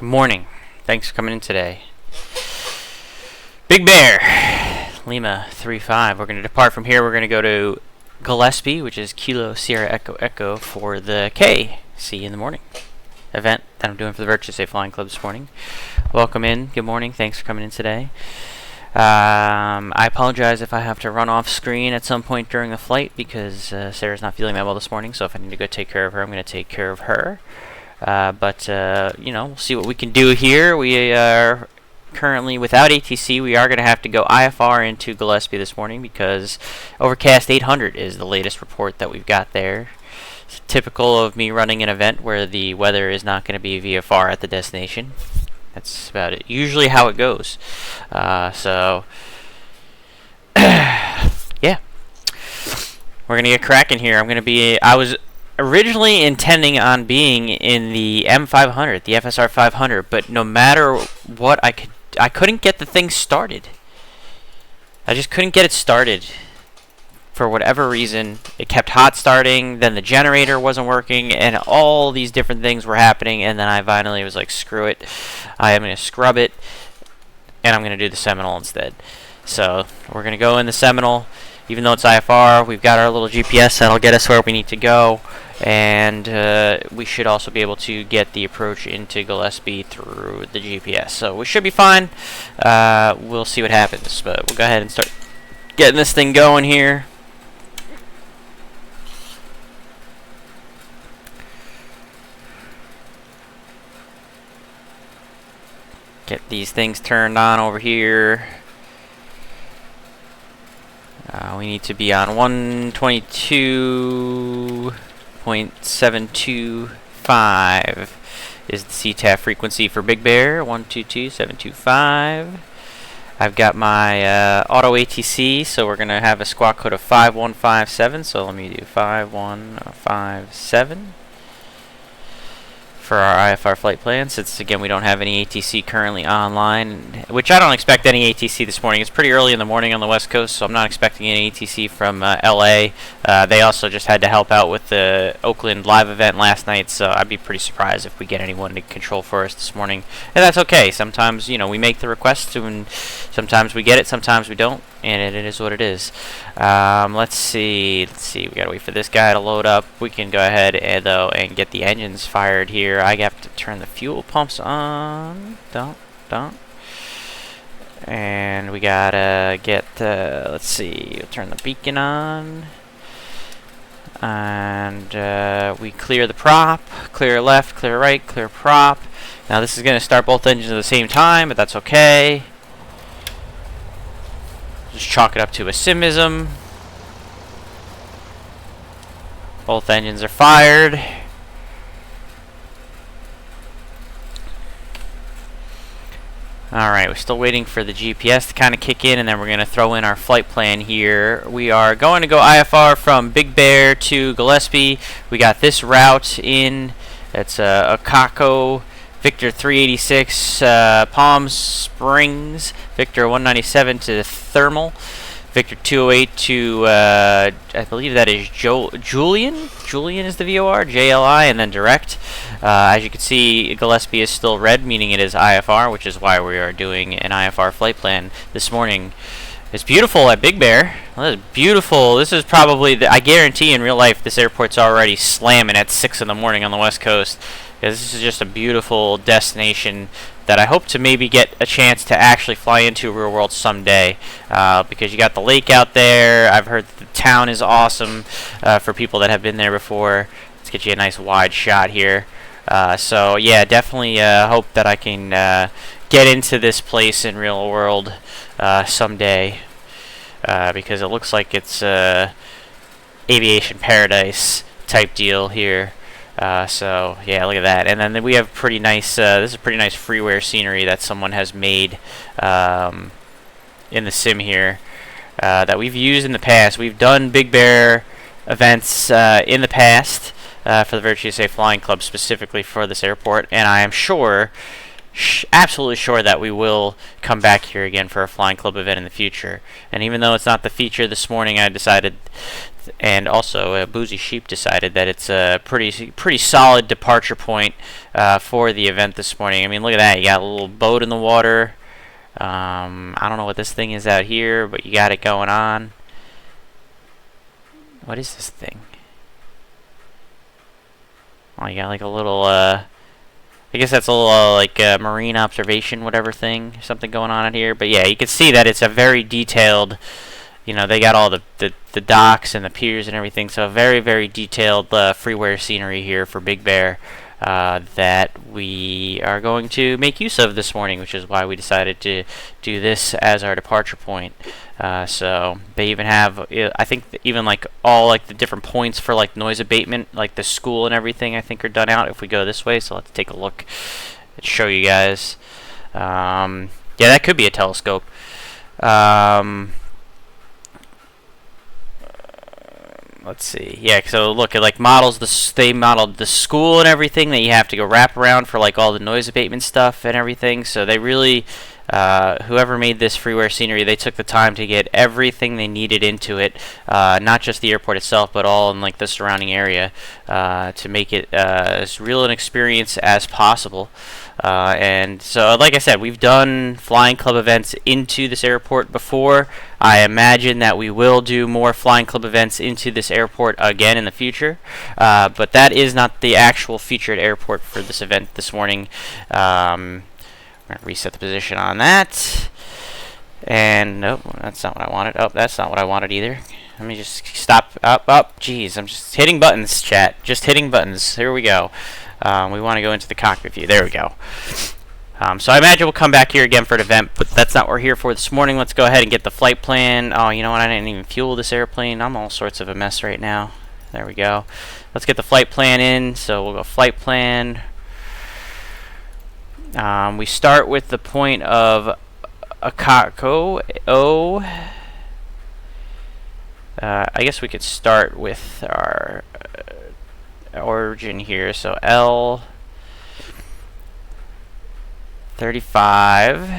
Good morning. Thanks for coming in today. Big Bear, Lima 35. We're going to depart from here. We're going to go to Gillespie, which is Kilo Sierra Echo Echo, for the K. See you in the morning event that I'm doing for the Virtuous Safe Flying Club this morning. Welcome in. Good morning. Thanks for coming in today. I apologize if I have to run off screen at some point during the flight because Sarah's not feeling that well this morning, so if I need to go take care of her, I'm going to take care of her. But we'll see what we can do here. We are currently without ATC. We are going to have to go IFR into Gillespie this morning because Overcast 800 is the latest report that we've got there. It's typical of me running an event where the weather is not going to be VFR at the destination. That's about it. Usually how it goes. So, yeah. We're going to get cracking here. I was originally intending on being in the M500, the FSR 500, but no matter what, I couldn't get the thing started. I just couldn't get it started. For whatever reason, it kept hot starting, then the generator wasn't working, and all these different things were happening, and then I finally was like, screw it. I am going to scrub it, and I'm going to do the Seminole instead. So, we're going to go in the Seminole. Even though it's IFR, we've got our little GPS that'll get us where we need to go, and we should also be able to get the approach into Gillespie through the GPS. So we should be fine. We'll see what happens, but we'll go ahead and start getting this thing going here. Get these things turned on over here. We need to be on 122.725 is the CTAF frequency for Big Bear. 122.725. I've got my auto ATC, so we're going to have a squawk code of 5157. So let me do 5157 for our IFR flight plan, since again we don't have any ATC currently online, which I don't expect any ATC this morning. It's pretty early in the morning on the West Coast, so I'm not expecting any ATC from LA. They also just had to help out with the Oakland live event last night, so I'd be pretty surprised if we get anyone to control for us this morning. And that's okay. Sometimes, we make the request, and sometimes we get it, sometimes we don't, and it is what it is. Let's see. We gotta wait for this guy to load up. We can go ahead and get the engines fired here. I have to turn the fuel pumps on. Don't. And we gotta get, let's see, we'll turn the beacon on. And we clear the prop, clear left, clear right, clear prop. Now this is gonna start both engines at the same time, but that's okay. Just chalk it up to a simism. Both engines are fired. Alright, we're still waiting for the GPS to kind of kick in, and then we're going to throw in our flight plan here. We are going to go IFR from Big Bear to Gillespie. We got this route in. It's Akako, Victor 386, Palm Springs, Victor 197 to Thermal, Victor 208 to, I believe that is Julian? Julian is the VOR, JLI, and then direct. As you can see, Gillespie is still red, meaning it is IFR, which is why we are doing an IFR flight plan this morning. It's beautiful at Big Bear. Well, this is beautiful. This is probably, I guarantee in real life, this airport's already slamming at 6 in the morning on the West Coast. Because this is just a beautiful destination that I hope to maybe get a chance to actually fly into real world someday. Because you got the lake out there. I've heard that the town is awesome for people that have been there before. Let's get you a nice wide shot here. So yeah, definitely hope that I can get into this place in real world someday. Because it looks like it's aviation paradise type deal here. So yeah, look at that. And then we have pretty nice, this is pretty nice freeware scenery that someone has made in the sim here that we've used in the past. We've done Big Bear events in the past for the Virtuous Safe Flying Club, specifically for this airport, and I am sure absolutely sure that we will come back here again for a flying club event in the future. And even though it's not the feature this morning, I decided, and also Boozy Sheep decided, that it's a pretty solid departure point for the event this morning. I mean, look at that. You got a little boat in the water. I don't know what this thing is out here, but you got it going on. What is this thing? Oh, you got like a little, I guess that's a little, like, marine observation, whatever thing, something going on in here. But yeah, you can see that it's a very detailed, you know, they got all the docks and the piers and everything, so very, very detailed freeware scenery here for Big Bear that we are going to make use of this morning, which is why we decided to do this as our departure point. So they even have, I think, even like all like the different points for like noise abatement, like the school and everything, I think are done out if we go this way. So let's take a look and show you guys. Yeah, that could be a telescope. Let's see. Yeah, so look, it like models they modeled the school and everything that you have to go wrap around for like all the noise abatement stuff and everything. So they really, whoever made this freeware scenery, they took the time to get everything they needed into it, not just the airport itself, but all in like the surrounding area, to make it as real an experience as possible. And so, like I said, we've done flying club events into this airport before. I imagine that we will do more flying club events into this airport again in the future. But that is not the actual featured airport for this event this morning. We're going to reset the position on that. And nope, that's not what I wanted. Oh, that's not what I wanted either. Let me just stop. Up. Jeez, I'm just hitting buttons, chat. Just hitting buttons. Here we go. We want to go into the cockpit view. There we go. So I imagine we'll come back here again for an event, but that's not what we're here for this morning. Let's go ahead and get the flight plan. Oh, you know what? I didn't even fuel this airplane. I'm all sorts of a mess right now. There we go. Let's get the flight plan in. So we'll go flight plan. We start with the point of Akako. I guess we could start with our origin here. So L 35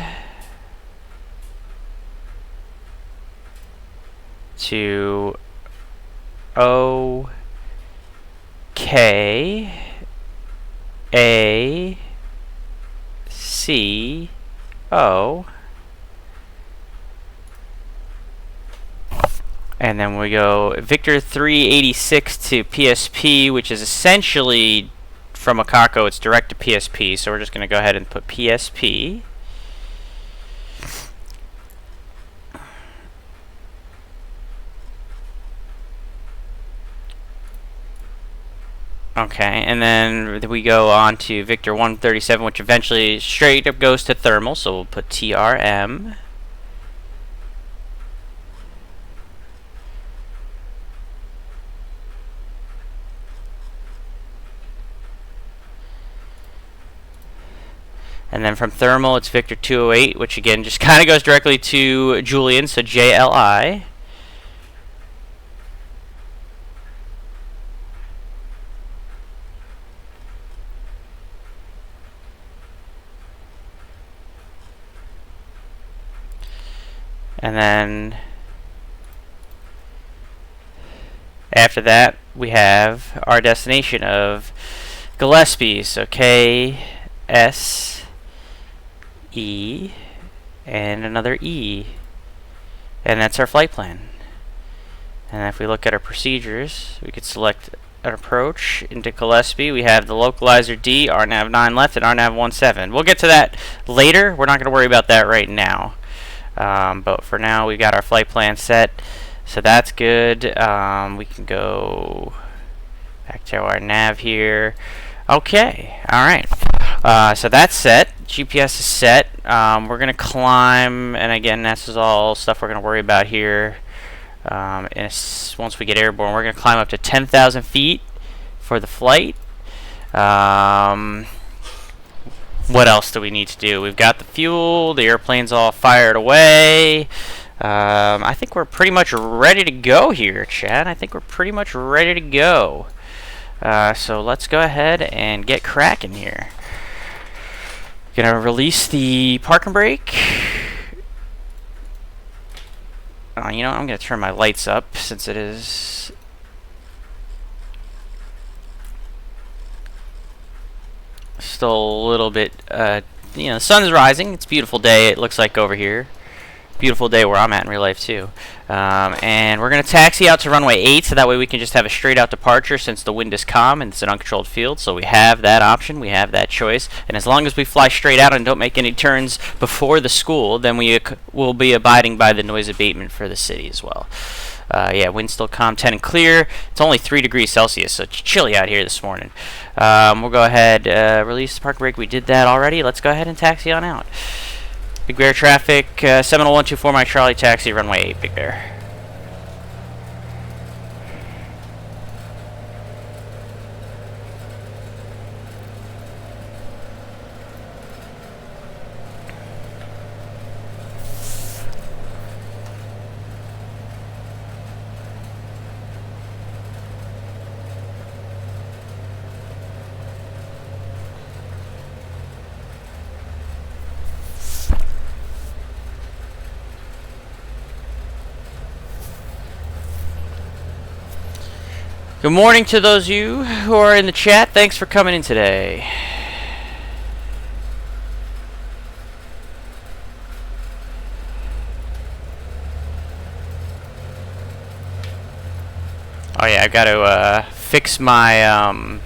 to O K A C O, and then we go Victor 386 to PSP, which is essentially from Akako, it's direct to PSP, so we're just going to go ahead and put PSP. Okay, and then we go on to Victor 137, which eventually straight up goes to thermal, so we'll put TRM. And then from thermal, it's Victor 208, which again just kind of goes directly to Julian, so JLI. And then after that, we have our destination of Gillespie, so KS E and another E, and that's our flight plan. And if we look at our procedures, we could select an approach into Gillespie. We have the localizer D, RNAV 9 left, and RNAV 17. We'll get to that later. We're not going to worry about that right now. But for now, we got our flight plan set, so that's good. We can go back to our nav here. Okay, all right. So that's set. GPS is set. We're going to climb, and again, this is all stuff we're going to worry about here. Once we get airborne, we're going to climb up to 10,000 feet for the flight. What else do we need to do? We've got the fuel. The airplane's all fired away. I think we're pretty much ready to go here, Chad. I think we're pretty much ready to go. So let's go ahead and get cracking here. Gonna release the parking brake. You know, I'm gonna turn my lights up since it is still a little bit, you know, the sun's rising. It's a beautiful day, it looks like over here. Beautiful day where I'm at in real life too. And we're going to taxi out to runway 8 so that way we can just have a straight out departure since the wind is calm and it's an uncontrolled field. So we have that option, we have that choice. And as long as we fly straight out and don't make any turns before the school, then we will be abiding by the noise abatement for the city as well. Yeah, wind's still calm, 10 and clear. It's only 3 degrees Celsius, so it's chilly out here this morning. We'll go ahead, release the park brake. We did that already. Let's go ahead and taxi on out. Big Bear traffic, Seminole 124 Mike Charlie, taxi, runway 8, Big Bear. Good morning to those of you who are in the chat. Thanks for coming in today. Oh yeah, I've got to fix my I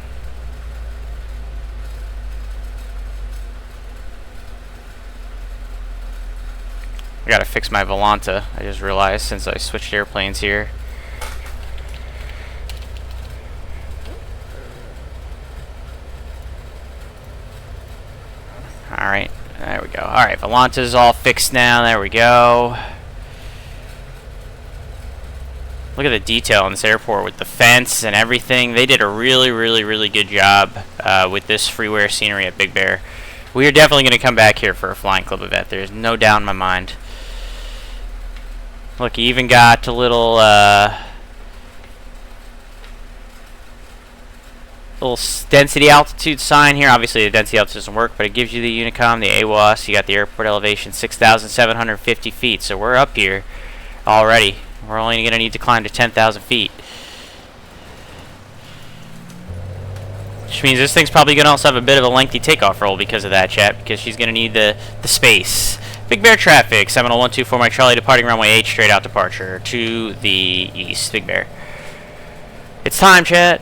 got to fix my Volanta. I just realized since I switched airplanes here. Alright, there we go. Alright, Volanta's all fixed now. There we go. Look at the detail in this airport with the fence and everything. They did a really good job with this freeware scenery at Big Bear. We are definitely going to come back here for a Flying Club event. There's no doubt in my mind. Look, you even got a little density altitude sign here. Obviously the density altitude doesn't work, but it gives you the Unicom, the AWOS. You got the airport elevation 6,750 feet, so we're up here already. We're only going to need to climb to 10,000 feet, which means this thing's probably going to also have a bit of a lengthy takeoff roll because of that, chat, because she's going to need the space. Big Bear traffic, Seminole 124 Mike Charlie, departing runway 8, straight out departure to the east. Big Bear. It's time, chat.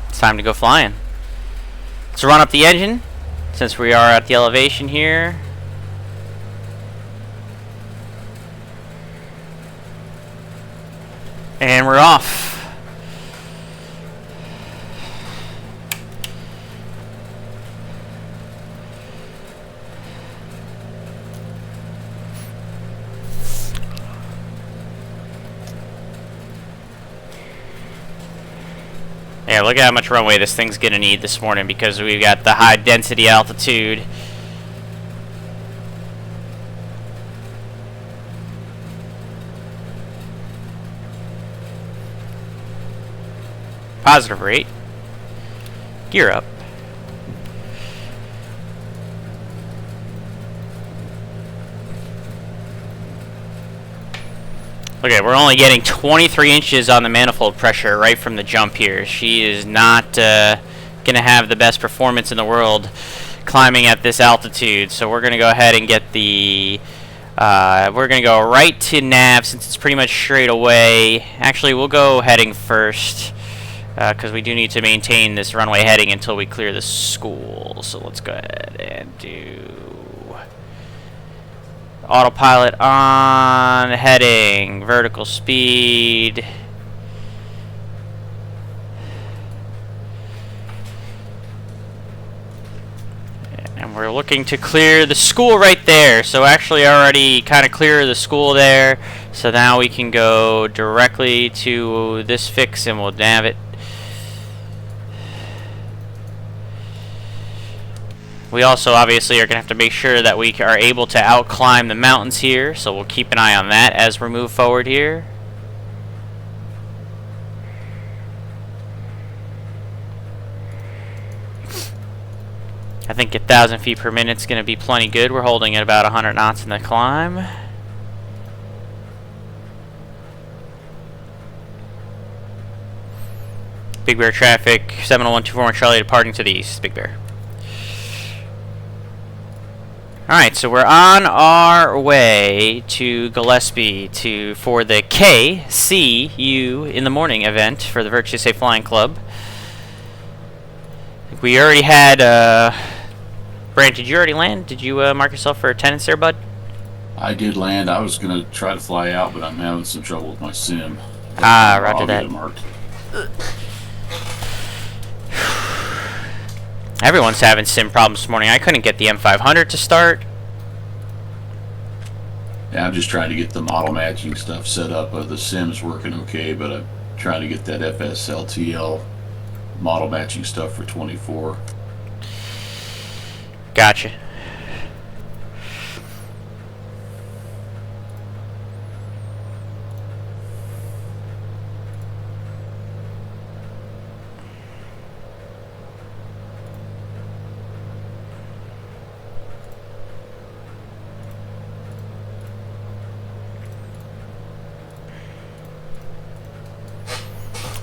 It's time to go flying. Let's run up the engine since we are at the elevation here. And we're off. Yeah, look at how much runway this thing's gonna need this morning because we've got the high density altitude. Positive rate. Gear up. Okay, we're only getting 23 inches on the manifold pressure right from the jump here. She is not going to have the best performance in the world climbing at this altitude. So we're going to go ahead and get the... we're going to go right to nav since it's pretty much straight away. Actually, we'll go heading first because we do need to maintain this runway heading until we clear the school. So let's go ahead and do... autopilot on, heading, vertical speed. And we're looking to clear the school right there. So actually already kind of clear the school there. So now we can go directly to this fix and we'll nav it. We also obviously are going to have to make sure that we are able to outclimb the mountains here, so we'll keep an eye on that as we move forward here. I think 1,000 feet per minute is going to be plenty good. We're holding at about 100 knots in the climb. Big Bear traffic, Seminole 1241 Charlie departing to the east. Big Bear. Alright, so we're on our way to Gillespie for the KCU in the morning event for the Virtually Safe Flying Club. We already had, Brant, did you already land? Did you mark yourself for attendance there, bud? I did land. I was going to try to fly out, but I'm having some trouble with my sim. Roger I'll that. get it marked. Everyone's having sim problems this morning. I couldn't get the M500 to start. Yeah, I'm just trying to get the model matching stuff set up. The sim's working okay, but I'm trying to get that FSLTL model matching stuff for 24. Gotcha.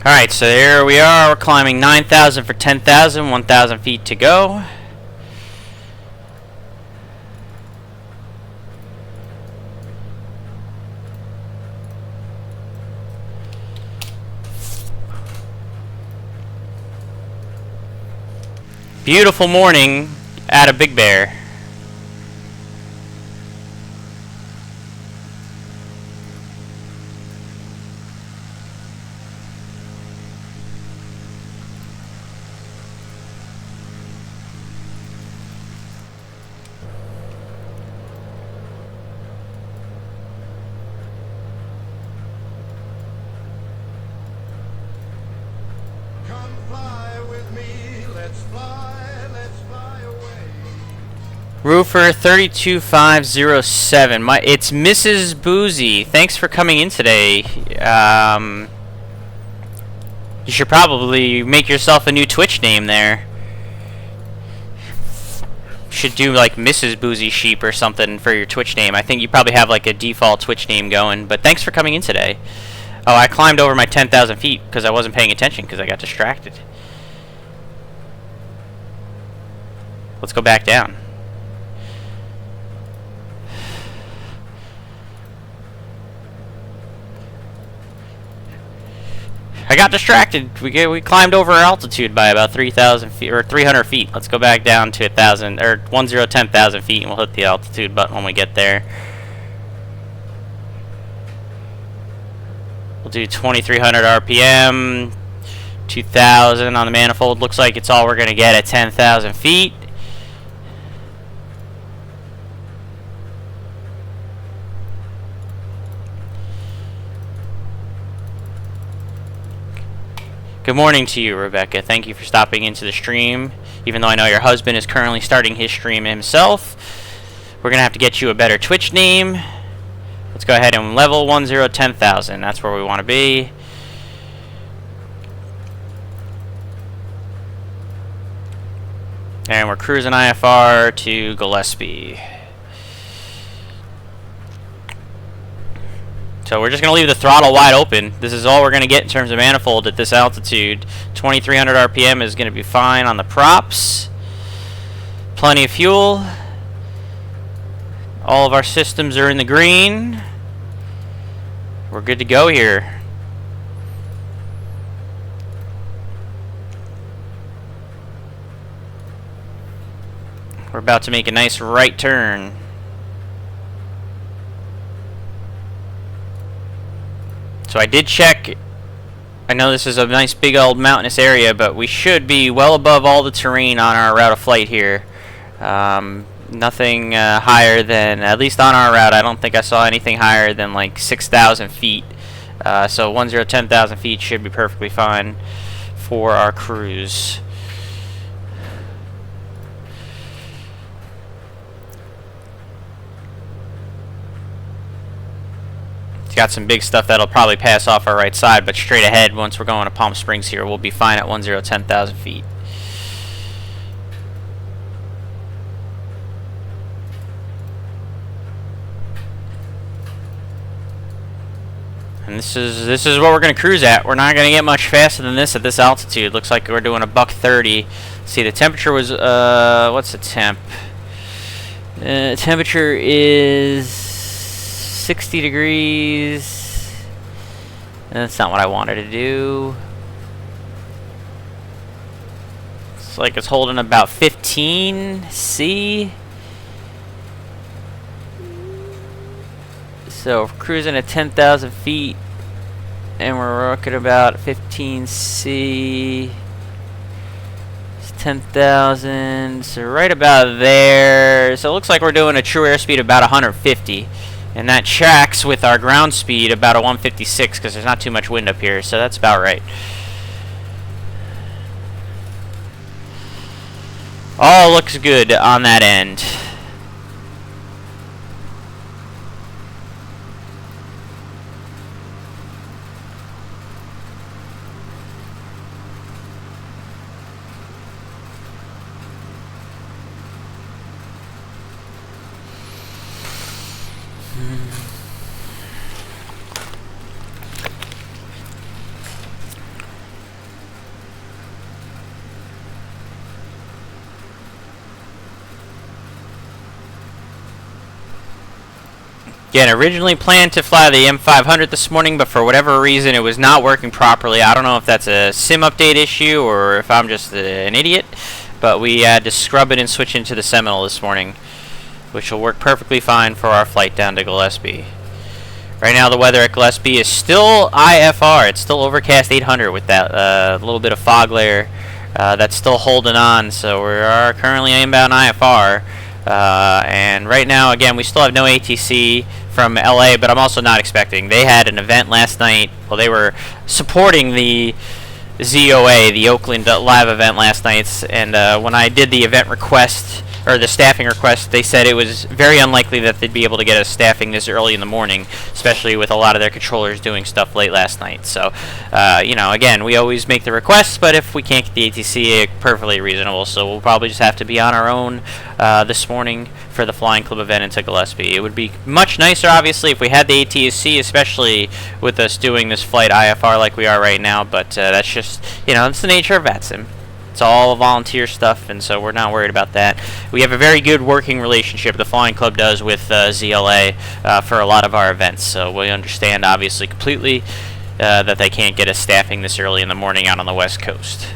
Alright, so there we are. We're climbing 9,000 for 10,000, 1,000 feet to go. Beautiful morning at a Big Bear. Roofer 32507. It's Mrs. Boozy. Thanks for coming in today. You should probably make yourself a new Twitch name there. Should do like Mrs. Boozy Sheep or something for your Twitch name. I think you probably have like a default Twitch name going. But thanks for coming in today. Oh, I climbed over my 10,000 feet because I wasn't paying attention because I got distracted. Let's go back down. I got distracted. We climbed over our altitude by about 3,000 feet or 300 feet. Let's go back down to 1,000 or 10,000 feet, and we'll hit the altitude button when we get there. We'll do 2,300 RPM, 2,000 on the manifold. Looks like it's all we're gonna get at 10,000 feet. Good morning to you, Rebecca. Thank you for stopping into the stream. Even though I know your husband is currently starting his stream himself, we're going to have to get you a better Twitch name. Let's go ahead and level 10,000. That's where we want to be. And we're cruising IFR to Gillespie. So we're just going to leave the throttle wide open. This is all we're going to get in terms of manifold at this altitude. 2,300 RPM is going to be fine on the props. Plenty of fuel. All of our systems are in the green. We're good to go here. We're about to make a nice right turn. So I did check. I know this is a nice big old mountainous area, but we should be well above all the terrain on our route of flight here. Nothing higher than, at least on our route, I don't think I saw anything higher than like 6,000 feet. So 10,000 feet should be perfectly fine for our cruise. It's got some big stuff that'll probably pass off our right side, but straight ahead, once we're going to Palm Springs here, we'll be fine at 10,000 feet. And this is what we're gonna cruise at. We're not gonna get much faster than this at this altitude. Looks like we're doing a $130. See, the temperature was what's the temp? Temperature is 60 degrees. That's not what I wanted to do. It's like it's holding about 15 C. So we're cruising at 10,000 feet, and we're rocking about 15 C. It's 10,000, so right about there. So it looks like we're doing a true airspeed of about 150, and that tracks with our ground speed about a 156 because there's not too much wind up here, so that's about right. All looks good on that end. Again, originally planned to fly the M500 this morning, but for whatever reason it was not working properly. I don't know if that's a SIM update issue or if I'm just an idiot, but we had to scrub it and switch into the Seminole this morning, which will work perfectly fine for our flight down to Gillespie. Right now the weather at Gillespie is still IFR. It's still overcast 800 with that little bit of fog layer that's still holding on, so we are currently inbound IFR. And right now, again, we still have no ATC from LA, but I'm also not expecting. They had an event last night. Well, they were supporting the ZOA, the Oakland live event last night, and when I did the event request, or the staffing request, they said it was very unlikely that they'd be able to get us staffing this early in the morning, especially with a lot of their controllers doing stuff late last night. So, you know, again, we always make the requests, but if we can't get the ATC, perfectly reasonable. So we'll probably just have to be on our own this morning for the Flying Club event into Gillespie. It would be much nicer, obviously, if we had the ATC, especially with us doing this flight IFR like we are right now, but that's just, you know, it's the nature of VATSIM. It's all volunteer stuff, and so we're not worried about that. We have a very good working relationship, the Flying Club does, with ZLA for a lot of our events, so we understand, obviously, completely that they can't get us staffing this early in the morning out on the West Coast.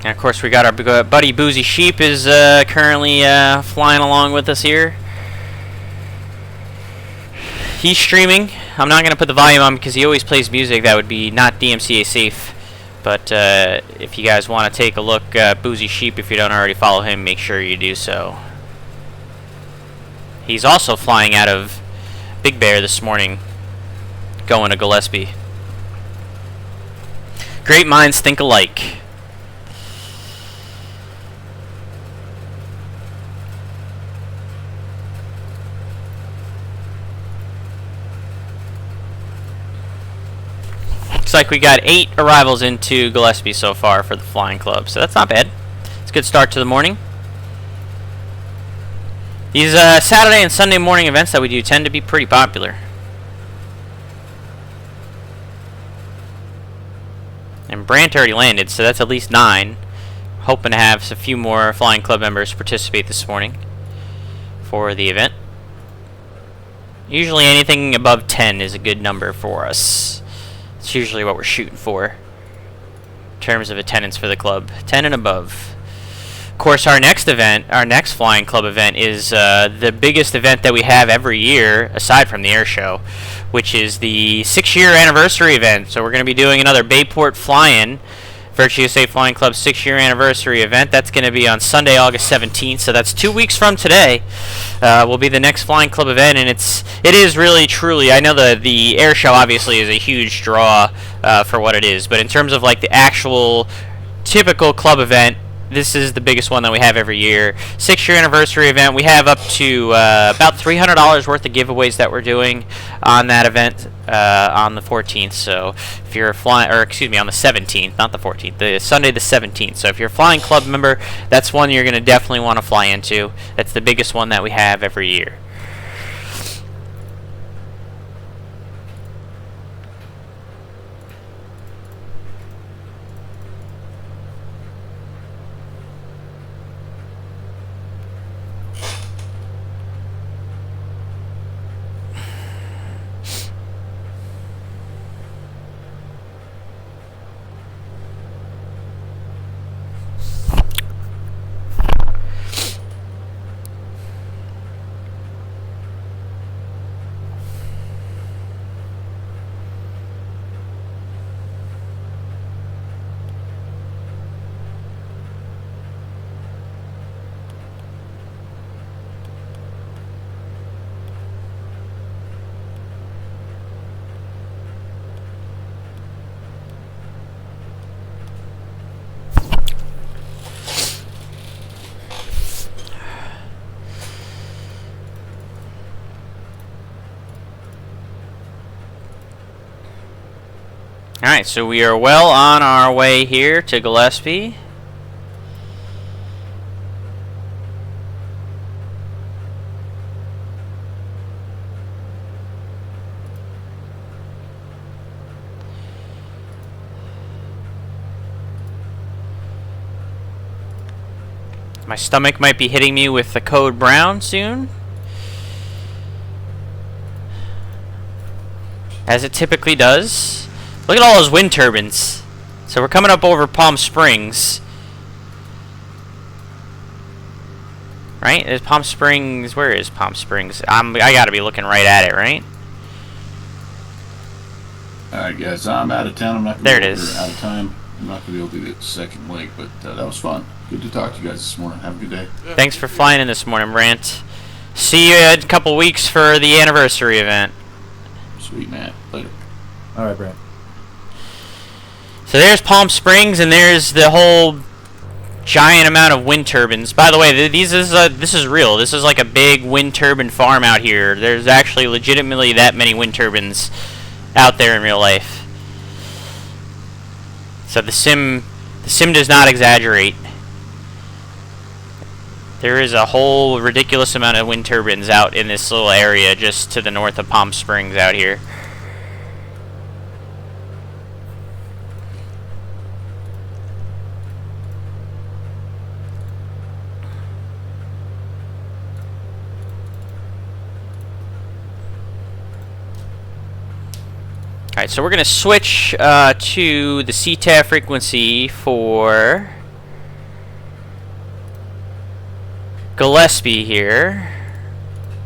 And of course, we got our buddy Boozy Sheep is currently flying along with us here. He's streaming. I'm not going to put the volume on because he always plays music that would be not DMCA safe. But if you guys want to take a look at Boozy Sheep, if you don't already follow him, make sure you do so. He's also flying out of Big Bear this morning, going to Gillespie. Great minds think alike. Looks like we got 8 arrivals into Gillespie so far for the Flying Club, so that's not bad. It's a good start to the morning. These Saturday and Sunday morning events that we do tend to be pretty popular. And Brant already landed, so that's at least 9. Hoping to have a few more Flying Club members participate this morning for the event. Usually anything above 10 is a good number for us. It's usually what we're shooting for in terms of attendance for the club. 10 and above. Of course, our next event, our next Flying Club event, is the biggest event that we have every year, aside from the air show, which is the 6-year anniversary event. So we're going to be doing another Bayport Fly-In, Virtue USA Flying Club 6-year anniversary event. That's going to be on Sunday, August 17th. So that's 2 weeks from today. Will be the next Flying Club event, and it is really truly. I know the air show obviously is a huge draw for what it is, but in terms of like the actual typical club event, this is the biggest one that we have every year. 6-year anniversary event. We have up to about $300 worth of giveaways that we're doing on that event. on the 14th. So if you're flying, or excuse me, on the 17th, not the 14th, the Sunday the 17th. So if you're a flying club member, that's one you're going to definitely want to fly into. That's the biggest one that we have every year. Alright, so we are well on our way here to Gillespie. My stomach might be hitting me with the code brown soon, as it typically does. Look at all those wind turbines. So we're coming up over Palm Springs. Right? There's Palm Springs. Where is Palm Springs? I gotta be looking right at it, right? Alright guys, I'm out of town. I'm not There gonna it is. out of time. I'm not gonna be able to do the second link, but that was fun. Good to talk to you guys this morning. Have a good day. Thanks for flying in this morning, Brant. See you in a couple weeks for the anniversary event. Sweet man. Later. Alright, Brent. So there's Palm Springs, and there's the whole giant amount of wind turbines. By the way, this is real. This is like a big wind turbine farm out here. There's actually legitimately that many wind turbines out there in real life. So the sim does not exaggerate. There is a whole ridiculous amount of wind turbines out in this little area just to the north of Palm Springs out here. Alright, so we're going to switch to the CTAF frequency for Gillespie here,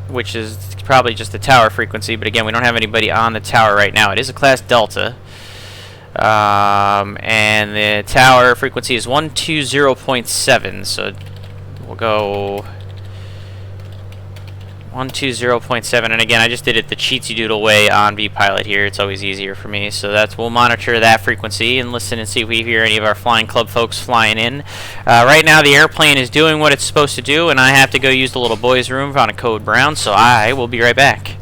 which is probably just the tower frequency, but again, we don't have anybody on the tower right now. It is a Class Delta, and the tower frequency is 120.7, so we'll go 120.7, and again, I just did it the cheatsy doodle way on vPilot here. It's always easier for me, so we'll monitor that frequency and listen and see if we hear any of our flying club folks flying in. Right now, the airplane is doing what it's supposed to do, and I have to go use the little boys' room on a code brown, so I will be right back.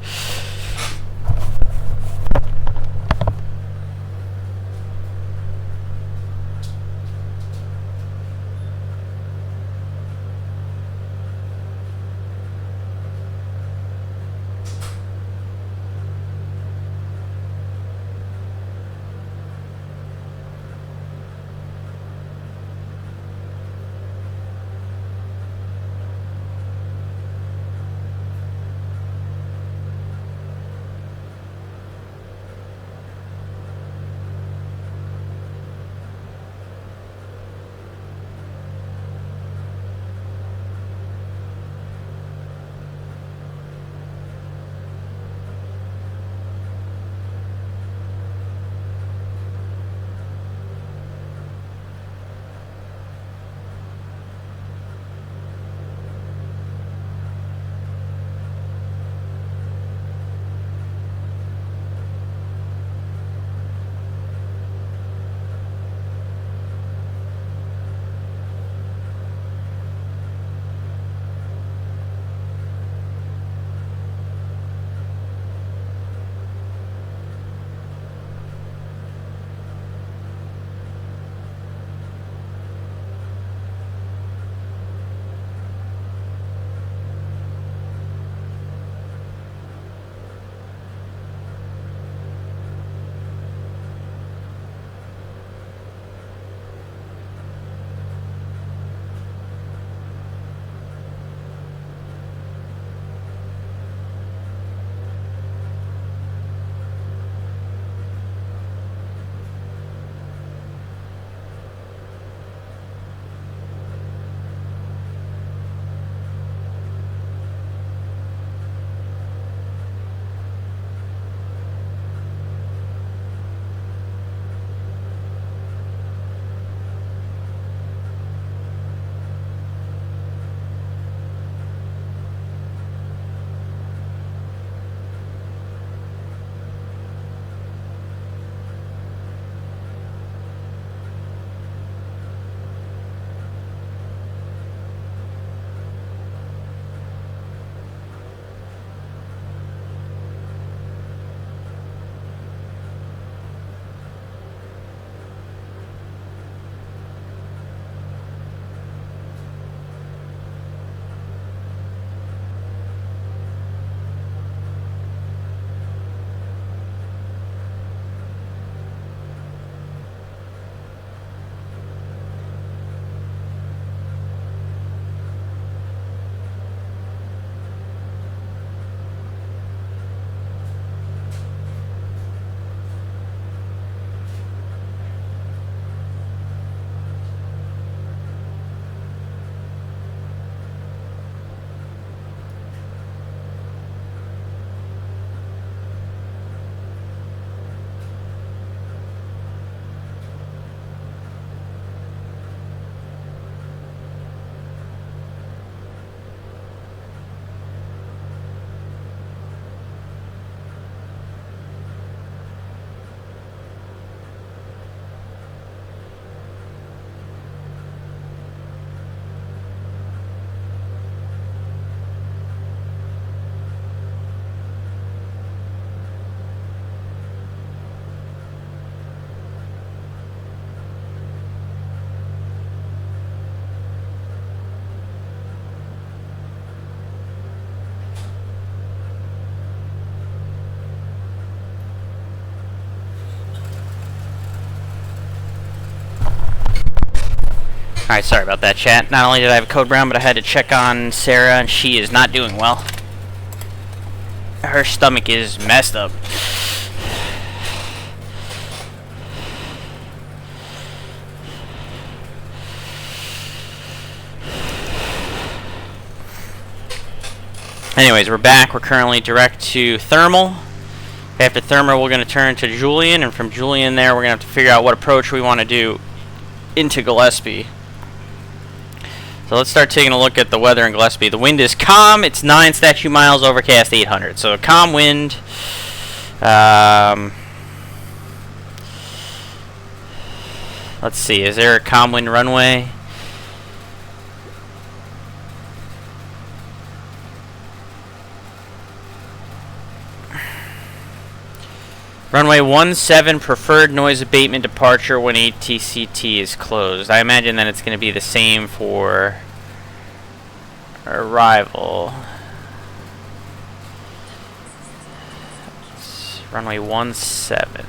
Alright, sorry about that, chat. Not only did I have a code brown, but I had to check on Sarah, and she is not doing well. Her stomach is messed up. Anyways, we're back. We're currently direct to Thermal. After Thermal, we're going to turn to Julian, and from Julian there, we're going to have to figure out what approach we want to do into Gillespie. So let's start taking a look at the weather in Gillespie. The wind is calm. It's 9 statute miles, overcast 800. So a calm wind. Let's see. Is there a calm wind runway? Runway 17, preferred noise abatement departure when ATCT is closed. I imagine that it's going to be the same for arrival. It's runway 17.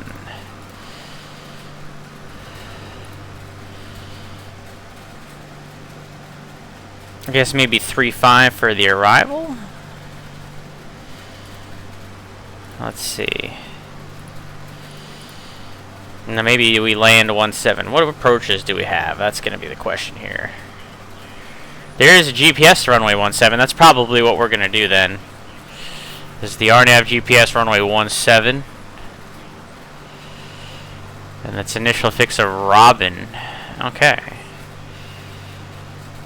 I guess maybe 35 for the arrival? Let's see. Now maybe we land 17. What approaches do we have? That's going to be the question here. There is a GPS to runway 17. That's probably what we're going to do then. This is the RNAV GPS runway 17. And that's initial fix of Robin. Okay.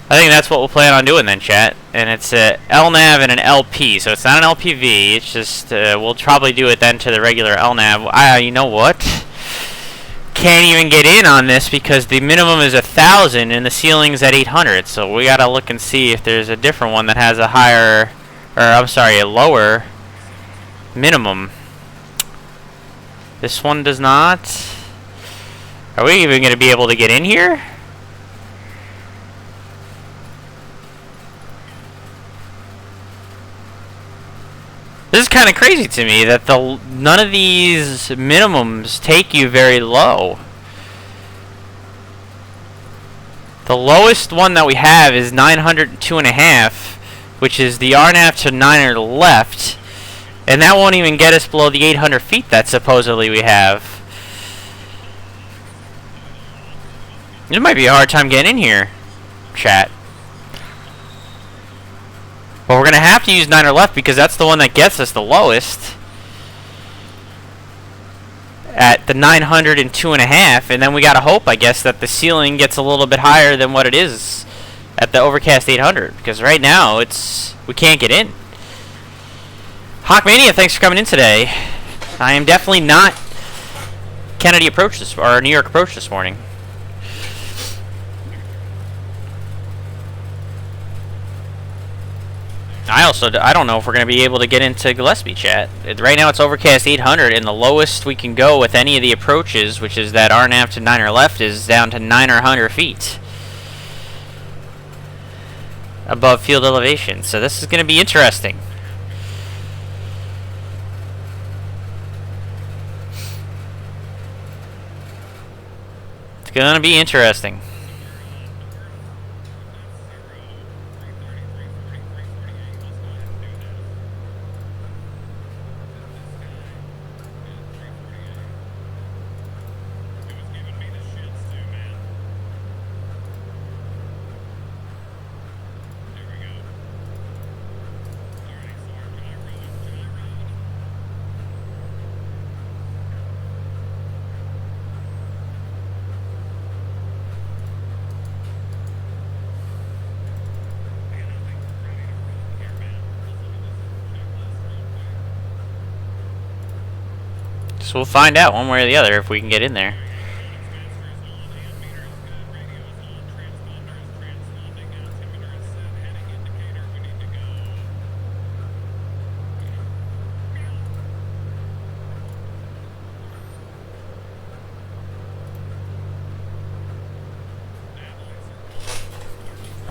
I think that's what we'll plan on doing then, chat. And it's a LNAV and an LP. So it's not an LPV. It's just, we'll probably do it then to the regular LNAV. You know what? Can't even get in on this because the minimum is 1,000 and the ceiling's at 800. So we gotta look and see if there's a different one that has a higher, or I'm sorry, a lower minimum. This one does not. Are we even gonna be able to get in here? This is kind of crazy to me that none of these minimums take you very low. The lowest one that we have is 902.5, which is the RNAV to 9er left, and that won't even get us below the 800 feet that supposedly we have. It might be a hard time getting in here, chat. But we're going to have to use 9er left because that's the one that gets us the lowest. At the 902.5, and then we got to hope, I guess, that the ceiling gets a little bit higher than what it is at the overcast 800. Because right now, we can't get in. Hawkmania, thanks for coming in today. I am definitely not Kennedy approach or New York approach this morning. I don't know if we're going to be able to get into Gillespie, chat. Right now it's overcast 800, and the lowest we can go with any of the approaches, which is that RNAV to 9er left, is down to 900 feet above field elevation. So this is going to be interesting. It's going to be interesting. So we'll find out one way or the other if we can get in there.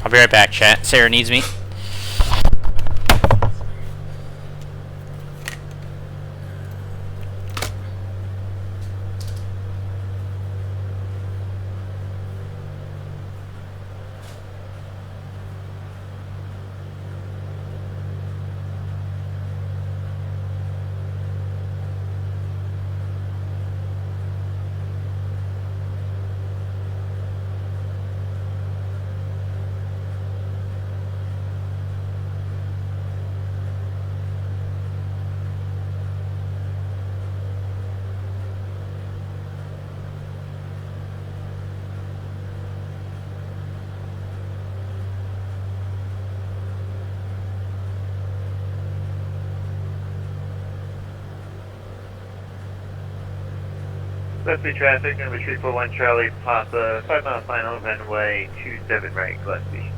I'll be right back, chat. Sarah needs me. Gillespie traffic, number 341 Charlie Papa, 5 mile final, runway 27 right, Gillespie.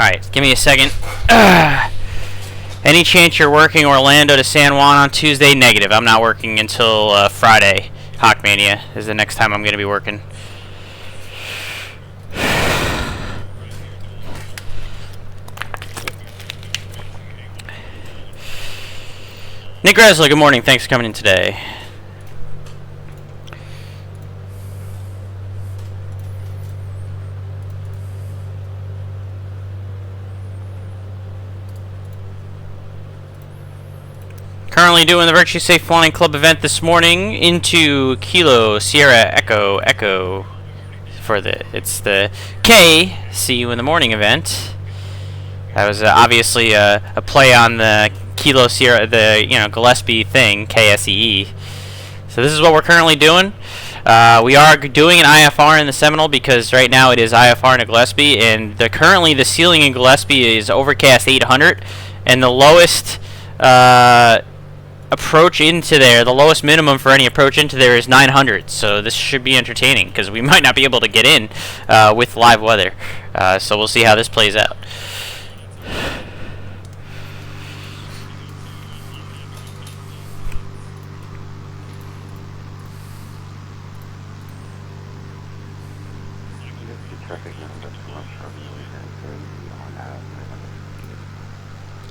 Alright, give me a second. Any chance you're working Orlando to San Juan on Tuesday? Negative. I'm not working until Friday. Hawkmania is the next time I'm going to be working. Nick Resler, good morning. Thanks for coming in today. Currently doing the Virtue Safe Flying Club event this morning into Kilo Sierra Echo for it's the K See You in the Morning event. That was obviously a play on the Kilo Sierra, the Gillespie thing, KSEE. So this is what we're currently doing. We are doing an IFR in the Seminole because right now it is IFR in Gillespie, and currently the ceiling in Gillespie is overcast 800, and the lowest approach into there, the lowest minimum for any approach into there is 900. So this should be entertaining because we might not be able to get in with live weather. So we'll see how this plays out.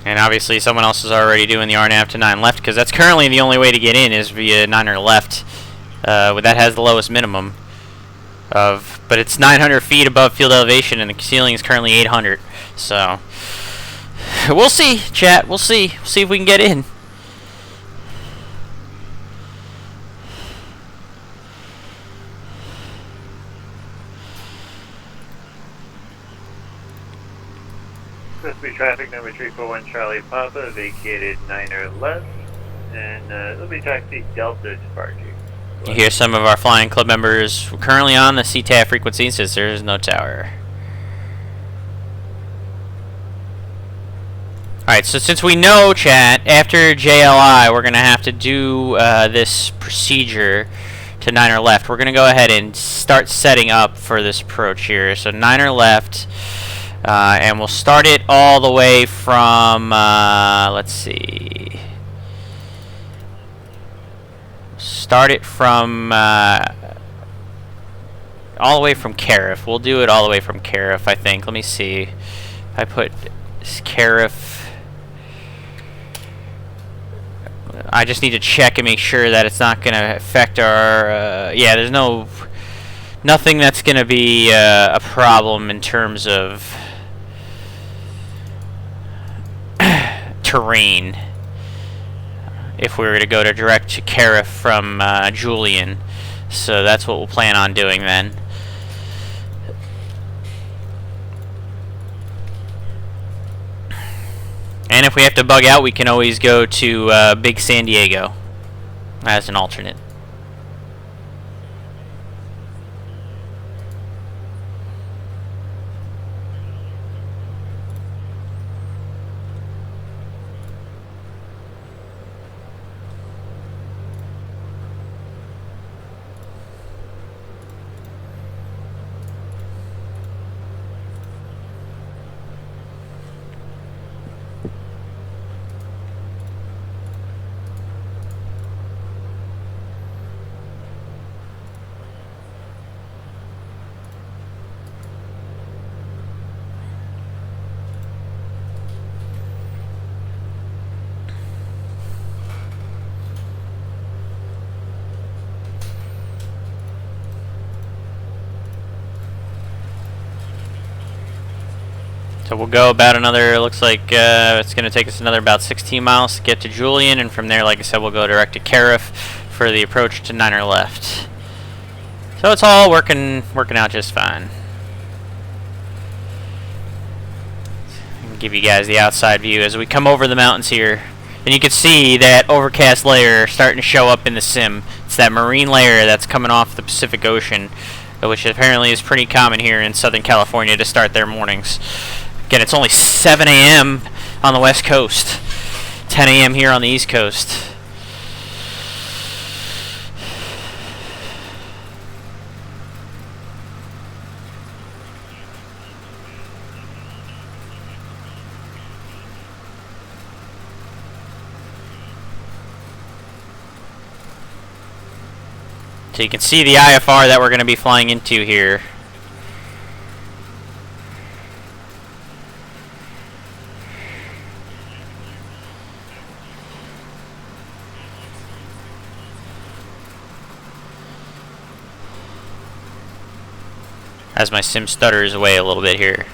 And obviously someone else is already doing the RNAV to 9 left because that's currently the only way to get in is via 9 left. That has the lowest minimum of, but it's 900 feet above field elevation and the ceiling is currently 800. So we'll see, chat. We'll see. We'll see if we can get in. Gillespie traffic, number 341 Charlie Papa, vacated 9 left, and it'll be taxi Delta departure. You hear some of our flying club members currently on the CTAF frequency since there is no tower. Alright, so since we know, chat, after JLI we're going to have to do this procedure to 9 left. We're going to go ahead and start setting up for this approach here. So 9 left. And we'll start it all the way from, let's see. Start it from, all the way from Cariff. We'll do it all the way from Cariff, I think. Let me see. If I put Cariff, I just need to check and make sure that it's not going to affect our, yeah, there's nothing that's going to be a problem in terms of terrain if we were to go to direct to Cariff from Julian. So that's what we'll plan on doing then. And if we have to bug out, we can always go to Big San Diego as an alternate. So we'll go about another, looks like it's going to take us another about 16 miles to get to Julian, and from there, like I said, we'll go direct to Cariff for the approach to 9er left. So it's all working out just fine. I'll give you guys the outside view as we come over the mountains here. And you can see that overcast layer starting to show up in the sim. It's that marine layer that's coming off the Pacific Ocean, which apparently is pretty common here in Southern California to start their mornings. Again, it's only 7 a.m. on the West Coast, 10 a.m. here on the East Coast. So you can see the IFR that we're going to be flying into here. As my sim stutters away a little bit here.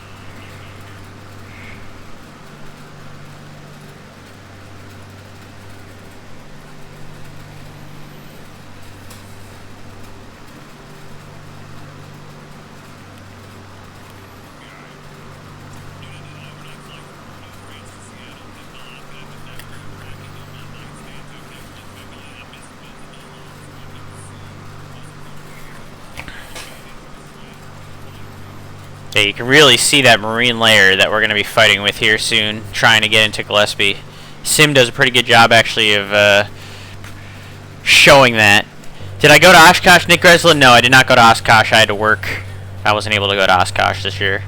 Yeah, you can really see that marine layer that we're going to be fighting with here soon, trying to get into Gillespie. Sim does a pretty good job, actually, of showing that. Did I go to Oshkosh, Nick Greslin? No, I did not go to Oshkosh. I had to work. I wasn't able to go to Oshkosh this year.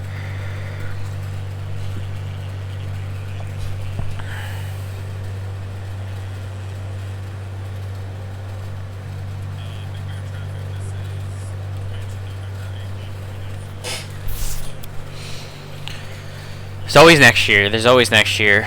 There's always next year. There's always next year.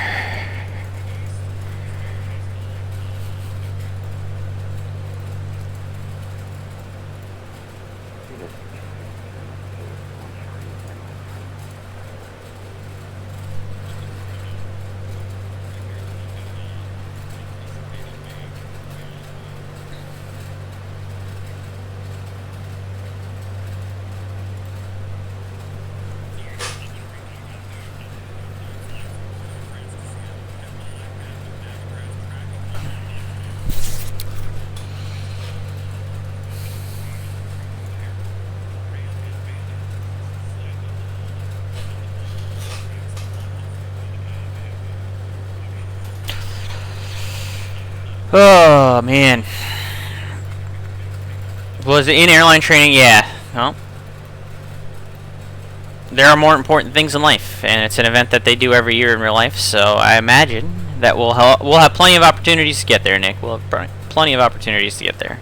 Oh, man. Was it in airline training? Yeah. Well, there are more important things in life, and it's an event that they do every year in real life, so I imagine that we'll have plenty of opportunities to get there, Nick. We'll have plenty of opportunities to get there.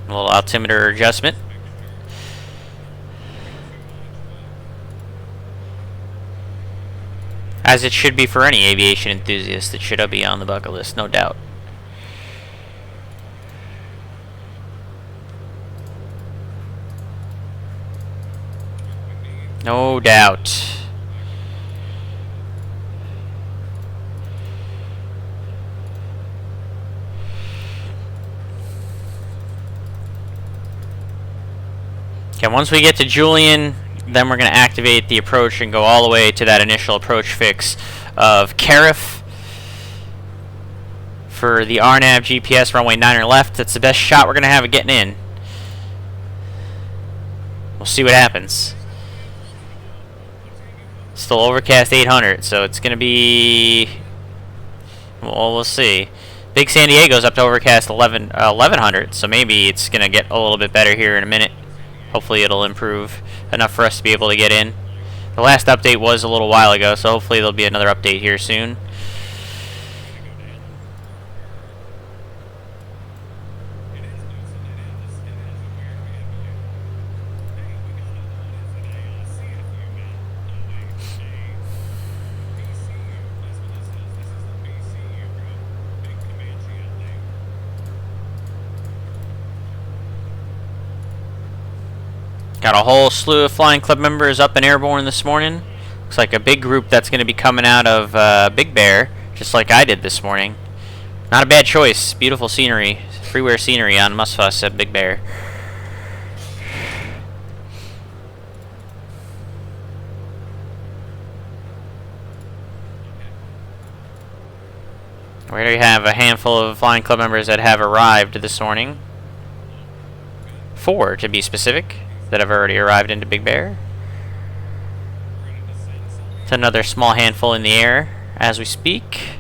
A little altimeter adjustment. As it should be for any aviation enthusiast. It should be on the bucket list, no doubt. No doubt. Okay, once we get to Julian, then we're going to activate the approach and go all the way to that initial approach fix of Cariff for the RNAV GPS runway 9er left. That's the best shot we're going to have at getting in. We'll see what happens. Still overcast 800, so it's going to be... Well, we'll see. Big San Diego's up to overcast 1100, so maybe it's going to get a little bit better here in a minute. Hopefully it'll improve enough for us to be able to get in. The last update was a little while ago, so hopefully there'll be another update here soon. Got a whole slew of flying club members up and airborne this morning. Looks like a big group that's going to be coming out of Big Bear, just like I did this morning. Not a bad choice. Beautiful scenery. Freeware scenery on MSFS at Big Bear. We already have a handful of flying club members that have arrived this morning. 4 to be specific, that have already arrived into Big Bear. It's another small handful in the air as we speak,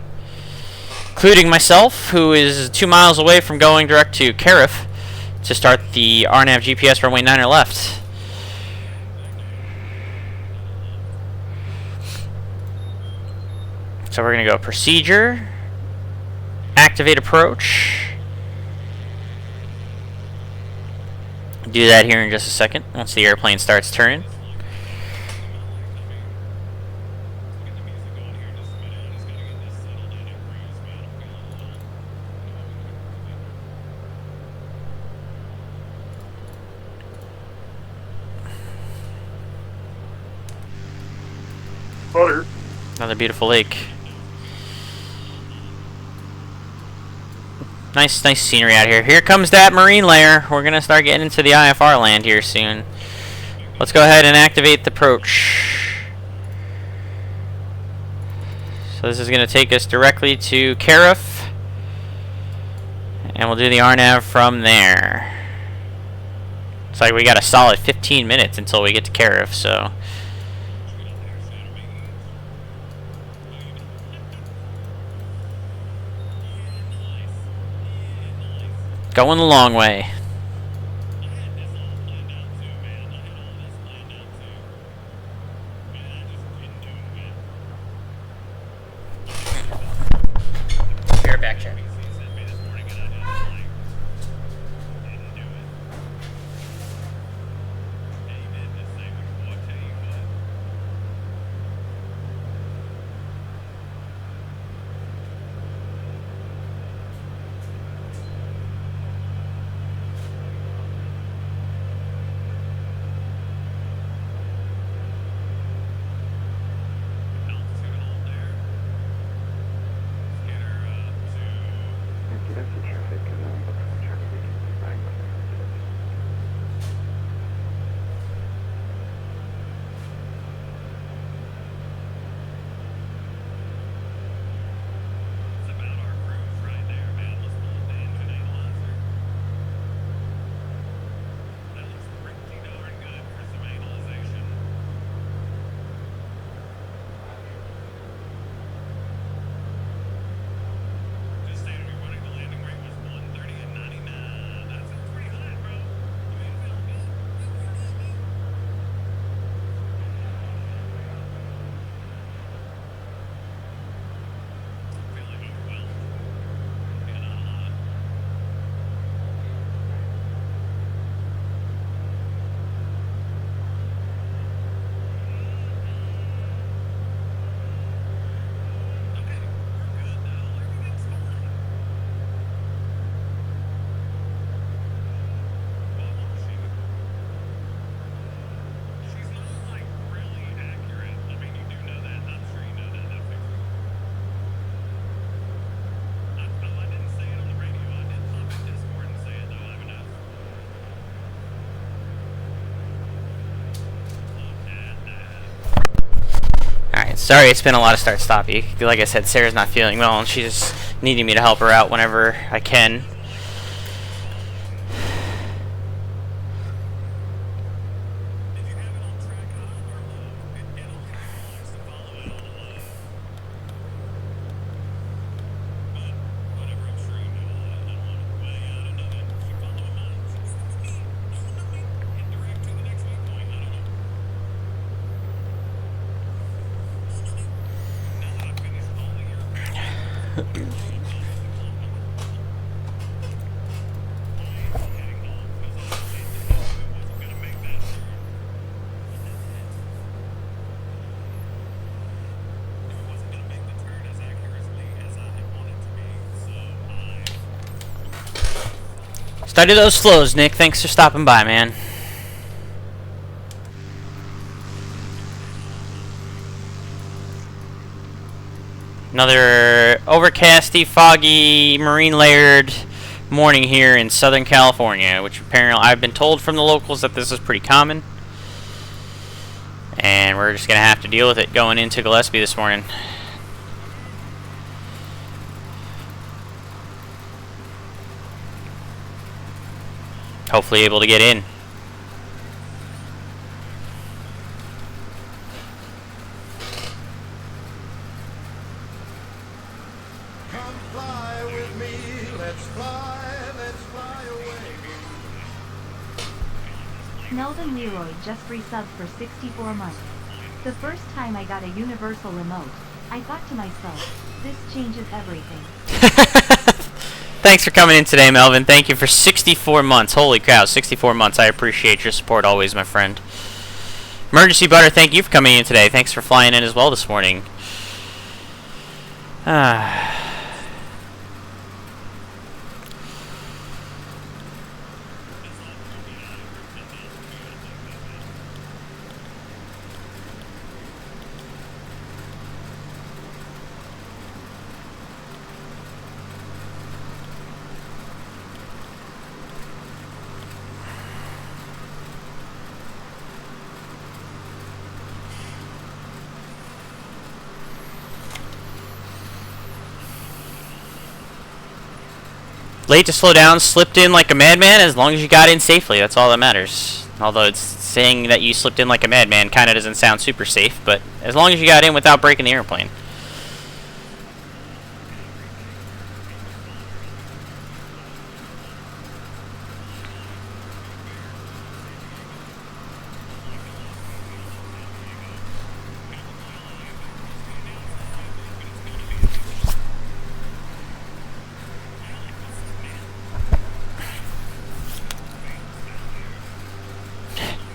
including myself, who is 2 miles away from going direct to Cariff to start the RNAV GPS runway 9er left. So we're going to go procedure, activate approach. Do that here in just a second once the airplane starts turning. Butter. Another beautiful lake. Nice scenery out here. Here comes that marine layer. We're gonna start getting into the IFR land here soon. Let's go ahead and activate the approach. So this is gonna take us directly to Cariff, and we'll do the RNAV from there. Looks like we got a solid 15 minutes until we get to Cariff, so. Going the long way. Back check. Sorry, it's been a lot of start-stoppy. Like I said, Sarah's not feeling well, and she's needing me to help her out whenever I can. Study those flows, Nick. Thanks for stopping by, man. Another overcasty, foggy, marine-layered morning here in Southern California, which apparently I've been told from the locals that this is pretty common. And we're just going to have to deal with it going into Gillespie this morning. Hopefully able to get in. Come fly with me, let's fly away. Melvin Leroy just resubbed for 64 months. The first time I got a universal remote, I thought to myself, this changes everything. Thanks for coming in today, Melvin. Thank you for 64 months. Holy cow, 64 months. I appreciate your support always, my friend. Emergency Butter, thank you for coming in today. Thanks for flying in as well this morning. Late to slow down, slipped in like a madman. As long as you got in safely, that's all that matters. Although it's saying that you slipped in like a madman kind of doesn't sound super safe, but as long as you got in without breaking the airplane.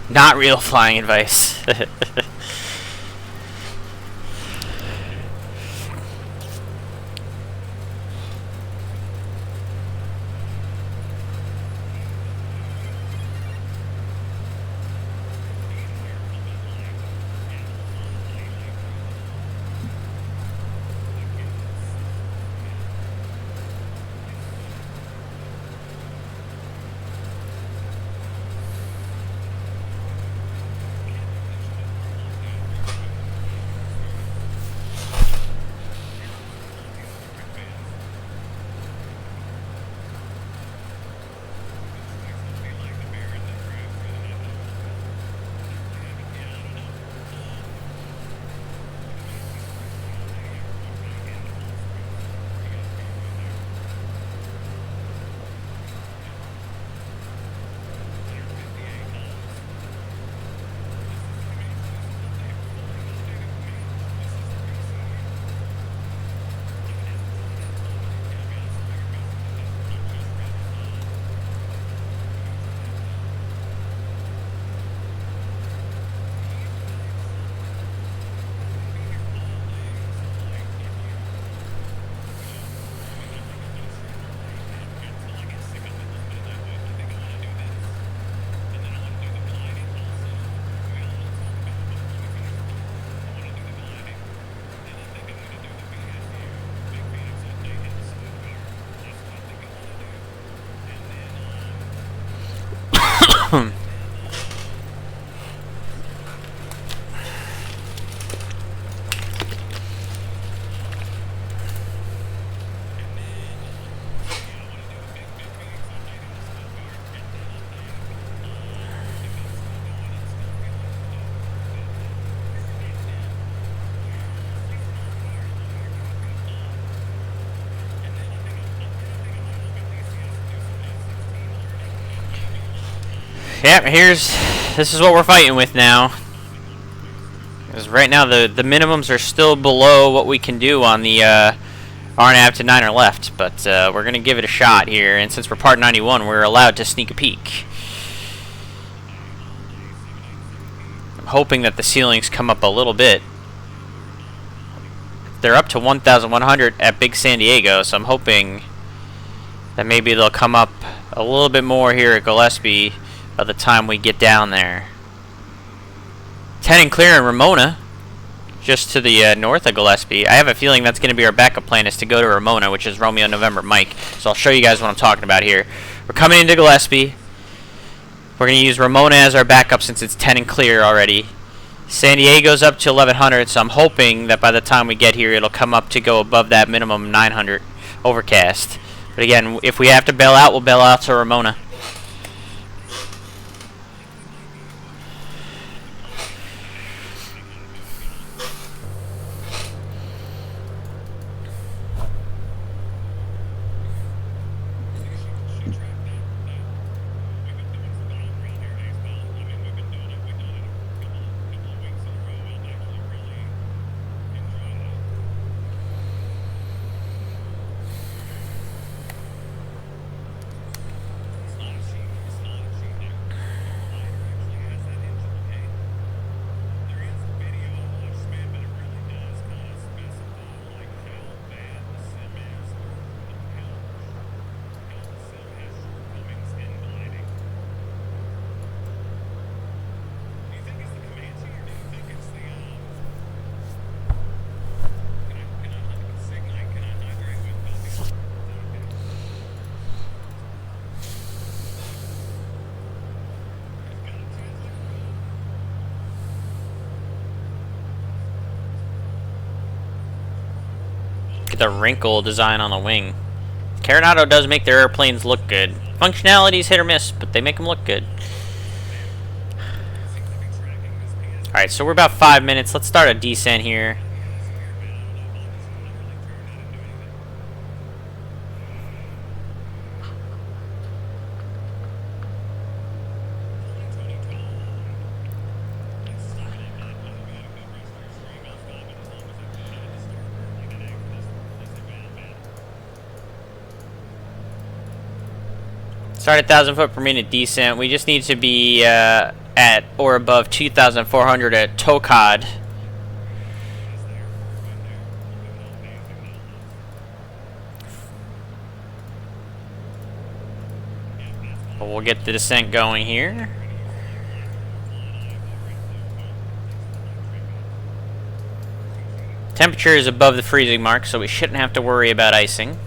Not real flying advice. Yeah, this is what we're fighting with now. Because right now the minimums are still below what we can do on the RNAV to 9 or left, but we're gonna give it a shot here. And since we're part 91, we're allowed to sneak a peek. I'm hoping that the ceilings come up a little bit. They're up to 1,100 at Big San Diego, so I'm hoping that maybe they'll come up a little bit more here at Gillespie by the time we get down there. 10 and clear in Ramona, just to the north of Gillespie. I have a feeling that's going to be our backup plan, is to go to Ramona, which is Romeo November Mike. So I'll show you guys what I'm talking about here. We're coming into Gillespie. We're going to use Ramona as our backup since it's 10 and clear already. San Diego's up to 1,100, so I'm hoping that by the time we get here, it'll come up to go above that minimum 900 overcast. But again, if we have to bail out, we'll bail out to Ramona. The wrinkle design on the wing. Coronado does make their airplanes look good. Functionality's hit or miss, but they make them look good. Alright, so we're about 5 minutes. Let's start a descent here. Start at 1,000 foot per minute descent. We just need to be at or above 2,400 at TOCOD. But we'll get the descent going here. Temperature is above the freezing mark, so we shouldn't have to worry about icing.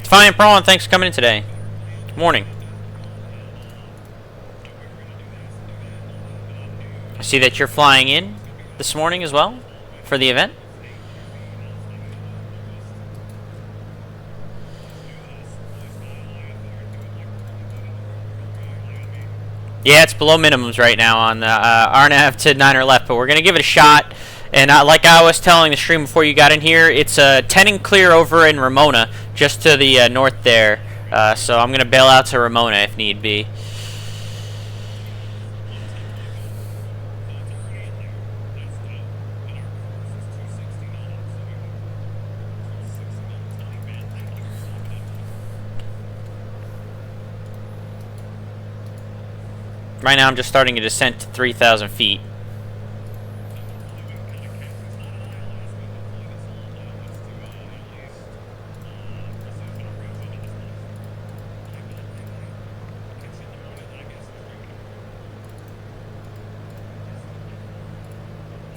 Fine, Prawn, thanks for coming in today. Good morning. I see that you're flying in this morning as well for the event. Yeah, it's below minimums right now on the RNAV to 9 or left, but we're going to give it a shot. And like I was telling the stream before you got in here, it's 10 and clear over in Ramona, just to the north there. So I'm going to bail out to Ramona if need be. Right now I'm just starting a descent to 3,000 feet.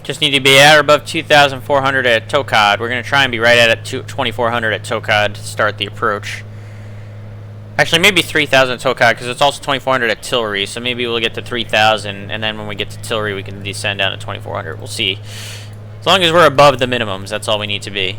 Just need to be at or above 2,400 at TOCOD. We're going to try and be right at 2,400 at TOCOD to start the approach. Actually, maybe 3,000 at TOCOD, because it's also 2,400 at Tillery, so maybe we'll get to 3,000, and then when we get to Tillery, we can descend down to 2,400. We'll see. As long as we're above the minimums, that's all we need to be.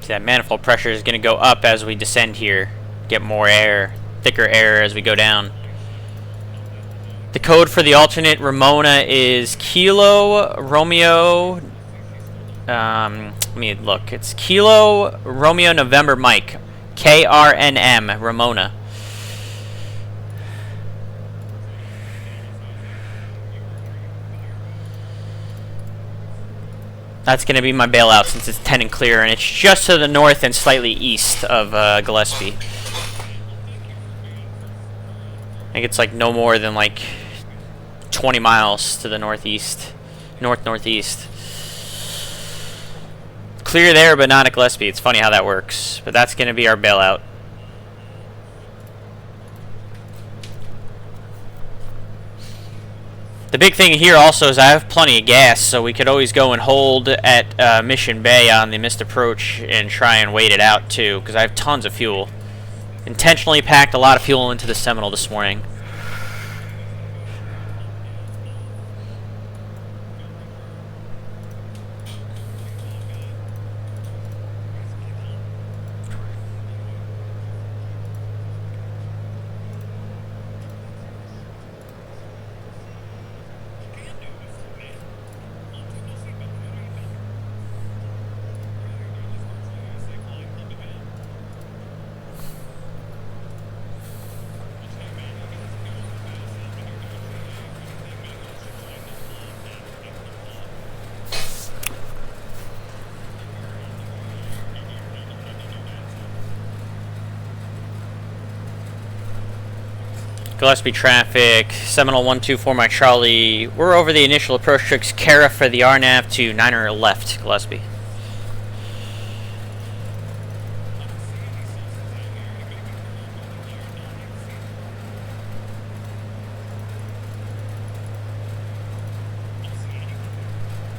See, that manifold pressure is going to go up as we descend here. Get more air, thicker air as we go down. The code for the alternate Ramona is Kilo Romeo. Let me look. It's Kilo Romeo November Mike. KRNM Ramona. That's going to be my bailout since it's 10 and clear, and it's just to the north and slightly east of Gillespie. I think it's like no more than like 20 miles to the northeast, northeast. Clear there, but not at Gillespie. It's funny how that works, but that's going to be our bailout. The big thing here also is I have plenty of gas, so we could always go and hold at Mission Bay on the missed approach and try and wait it out too, because I have tons of fuel. Intentionally packed a lot of fuel into the Seminole this morning. Gillespie traffic, Seminole 124 my Charlie. We're over the initial approach tricks, Kara for the RNAV to 9er left, Gillespie.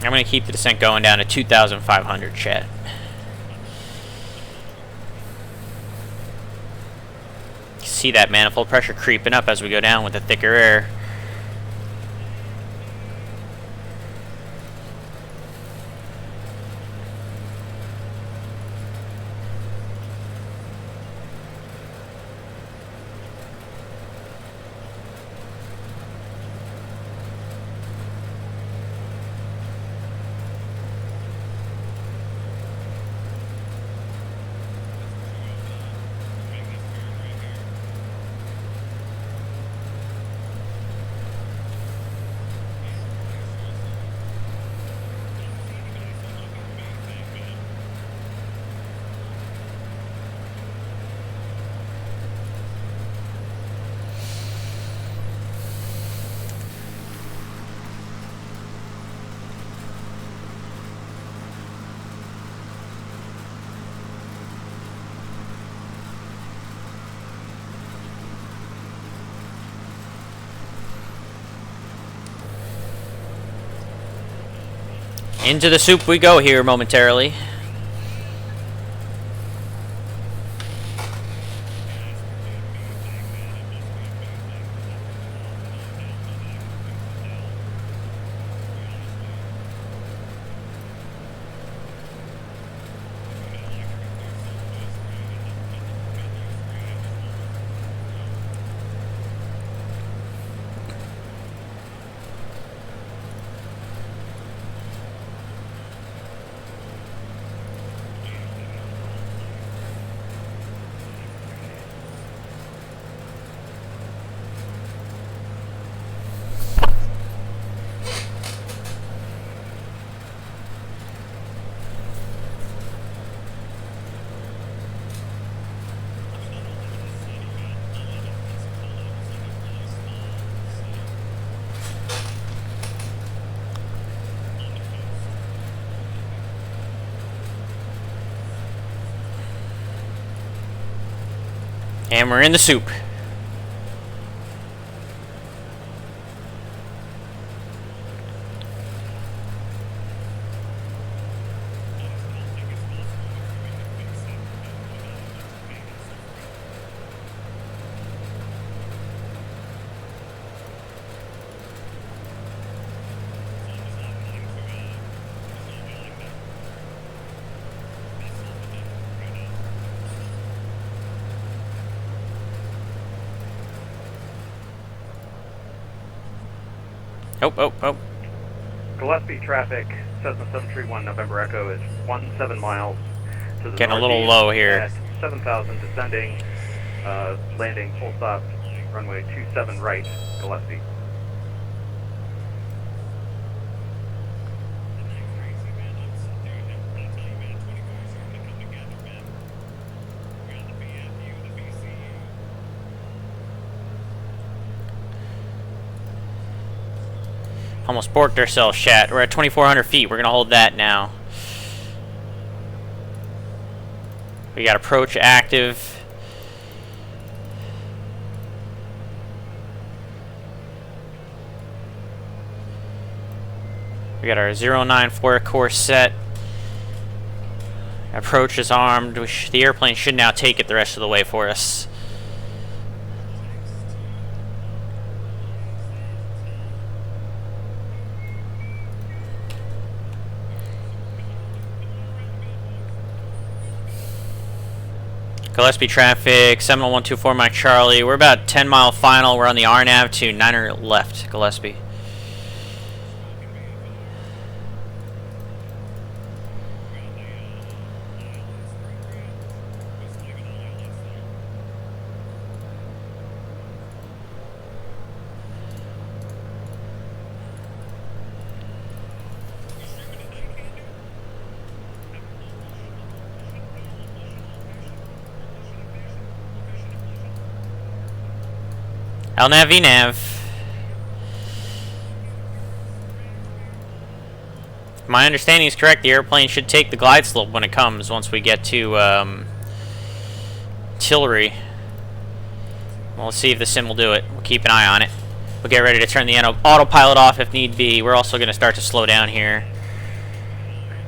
I'm going to keep the descent going down to 2,500, chat. See that manifold pressure creeping up as we go down with the thicker air. Into the soup we go here momentarily. And we're in the soup. Oh. Gillespie traffic, Cessna 731 November Echo is 17 miles to the Getting a little northeast low here. At 7,000 descending, landing full stop, runway 27 right, Gillespie. Almost borked ourselves, chat. We're at 2,400 feet. We're going to hold that now. We got approach active. We got our 094 course set. Approach is armed. The airplane should now take it the rest of the way for us. Gillespie traffic, Seminole 124 Mike Charlie. We're about 10-mile final. We're on the RNAV to 9er left, Gillespie. LNAV, VNAV. If my understanding is correct, the airplane should take the glide slope when it comes, once we get to Tillery. Well, let's see if the sim will do it. We'll keep an eye on it. We'll get ready to turn the autopilot off if need be. We're also going to start to slow down here.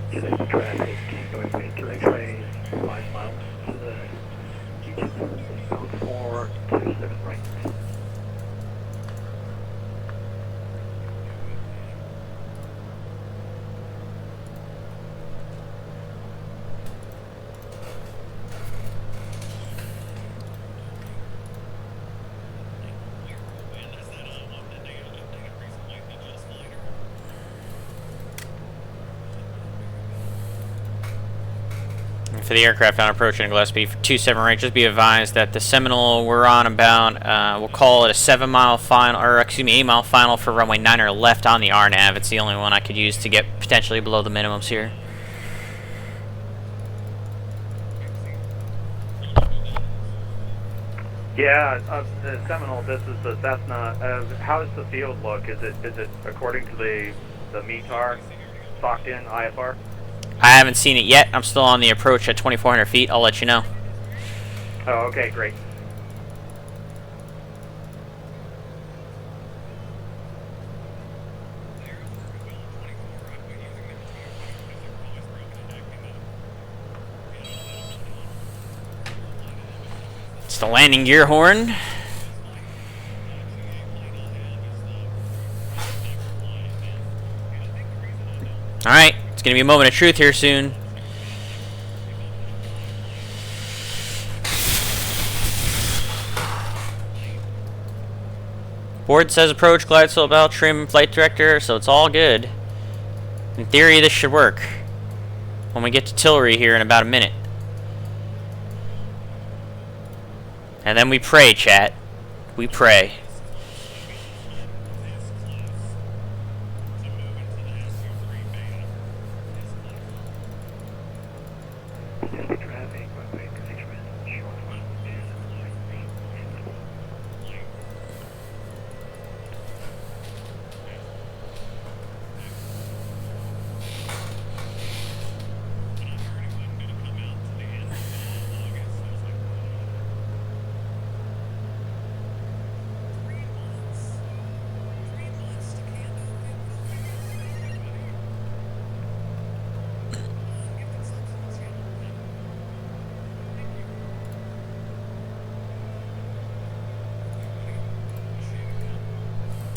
Traffic going way to X-ray, 5 miles to the east, code 427 right. For the aircraft on approaching Gillespie for 27 right, just be advised that the Seminole we're on about, we'll call it a 7-mile final, or excuse me, 8-mile final for runway 9er left on the RNAV. It's the only one I could use to get potentially below the minimums here. Yeah, Seminole, this is the Cessna. How does the field look? Is it according to the METAR socked in IFR? I haven't seen it yet. I'm still on the approach at 2,400 feet. I'll let you know. Oh, okay, great. It's the landing gear horn. Alright, it's going to be a moment of truth here soon. Board says approach, glide slope out, trim, flight director, so it's all good. In theory, this should work when we get to Tillery here in about a minute. And then we pray, chat. We pray.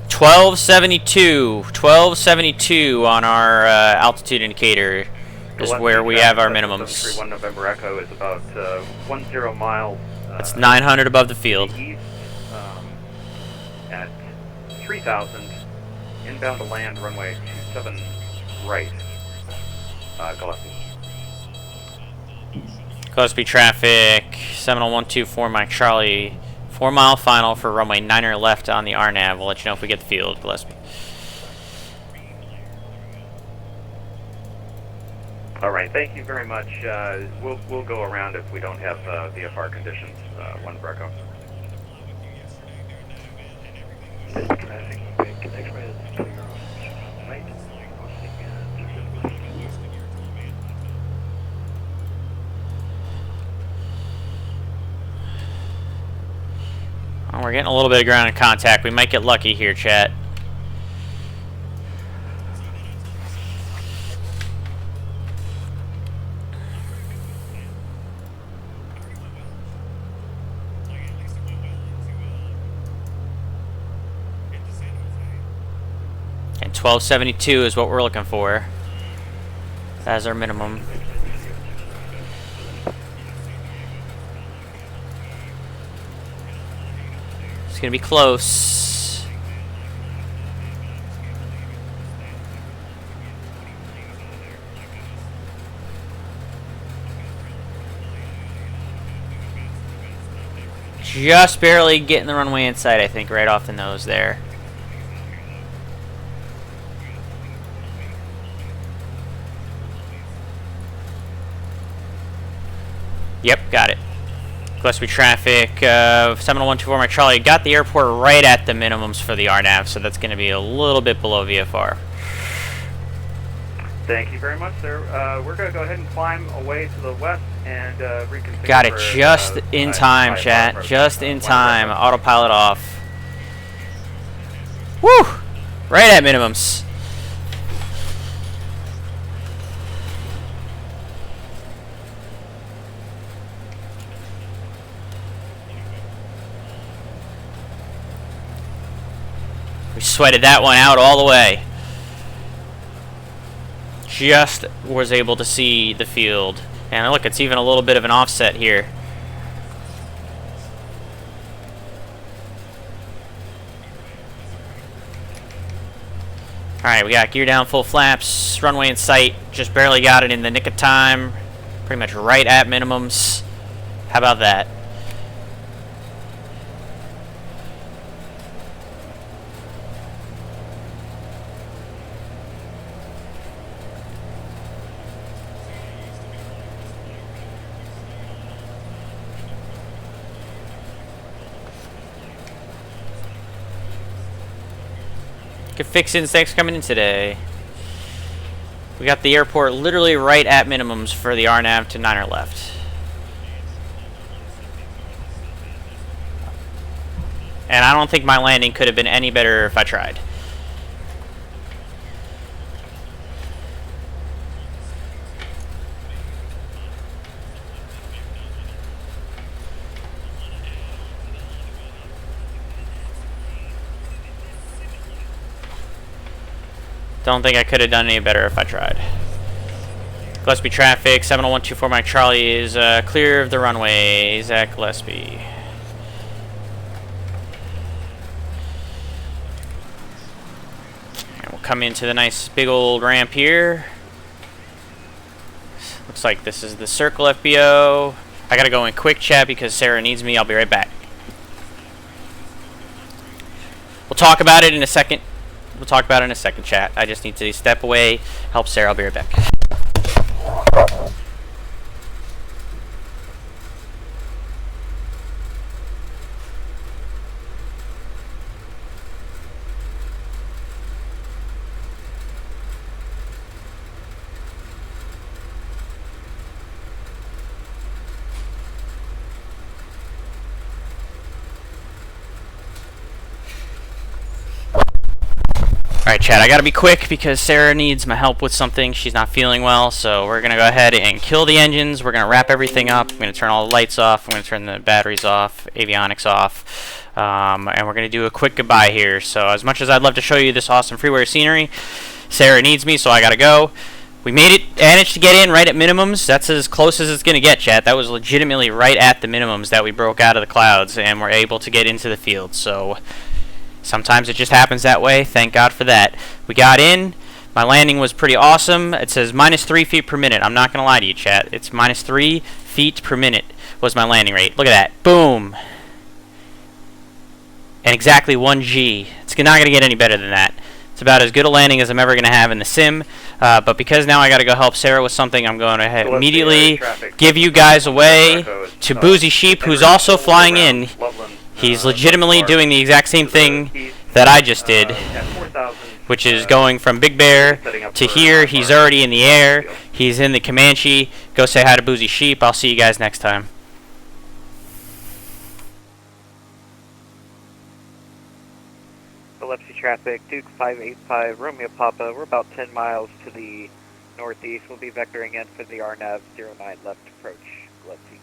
$1272 on our altitude indicator is where we have our minimums. 731 November Echo is about 10 miles. That's 900 above the field. East, at 3,000 inbound to land, runway 27 right, Gillespie. Gillespie traffic, Seminole 124 Mike Charlie, 4 mile final for runway 9er left on the RNAV. We'll let you know if we get the field, Gillespie. All right, thank you very much. We'll go around if we don't have VFR conditions. 1 Bravo. Oh, we're getting a little bit of ground contact. We might get lucky here, chat. And 1272 is what we're looking for as our minimum. It's gonna be close. Just barely getting the runway inside, I think, right off the nose there. Yep, got it. Gillespie traffic, Seminole 124 Mike Charlie, got the airport right at the minimums for the RNAV, so that's going to be a little bit below VFR. Thank you very much, sir. We're going to go ahead and climb away to the west and reconfigure. Got it for, just in time, chat. Just in time. Autopilot off. Woo! Right at minimums. We sweated that one out all the way. Just was able to see the field. And look, it's even a little bit of an offset here. Alright, we got gear down, full flaps, runway in sight. Just barely got it in the nick of time. Pretty much right at minimums. How about that? Good fix-ins, thanks for coming in today. We got the airport literally right at minimums for the RNAV to 9er left. And I don't think my landing could have been any better if I tried. Don't think I could have done any better if I tried. Gillespie traffic, 70124 Mike Charlie is clear of the runway. Zach Gillespie. And we'll come into the nice big old ramp here. Looks like this is the circle FBO. I gotta go in quick, chat, because Sarah needs me. I'll be right back. We'll talk about it in a second. We'll talk about it in a second, chat. I just need to step away, help Sarah. I'll be right back. Alright, chat, I gotta be quick because Sarah needs my help with something. She's not feeling well, so we're gonna go ahead and kill the engines. We're gonna wrap everything up. I'm gonna turn all the lights off. I'm gonna turn the batteries off, avionics off, and we're gonna do a quick goodbye here. So as much as I'd love to show you this awesome freeware scenery, Sarah needs me, so I gotta go. We managed to get in right at minimums. That's as close as it's gonna get, chat. That was legitimately right at the minimums that we broke out of the clouds, and we're able to get into the field. So Sometimes it just happens that way. Thank God for that. We got in. My landing was pretty awesome. It says minus 3 feet per minute. I'm not going to lie to you, chat. It's minus 3 feet per minute was my landing rate. Look at that. Boom. And exactly 1 G. It's not going to get any better than that. It's about as good a landing as I'm ever going to have in the sim. But because now I got to go help Sarah with something, I'm going to immediately give you guys away to Boozy Sheep, who's also flying in. He's legitimately doing the exact same thing that I just did, which is going from Big Bear to here. He's already in the air. He's in the Comanche. Go say hi to Boozy Sheep. I'll see you guys next time. Gillespie traffic, Duke 585, Romeo Papa. We're about 10 miles to the northeast. We'll be vectoring in for the RNAV 09 left approach, Gillespie.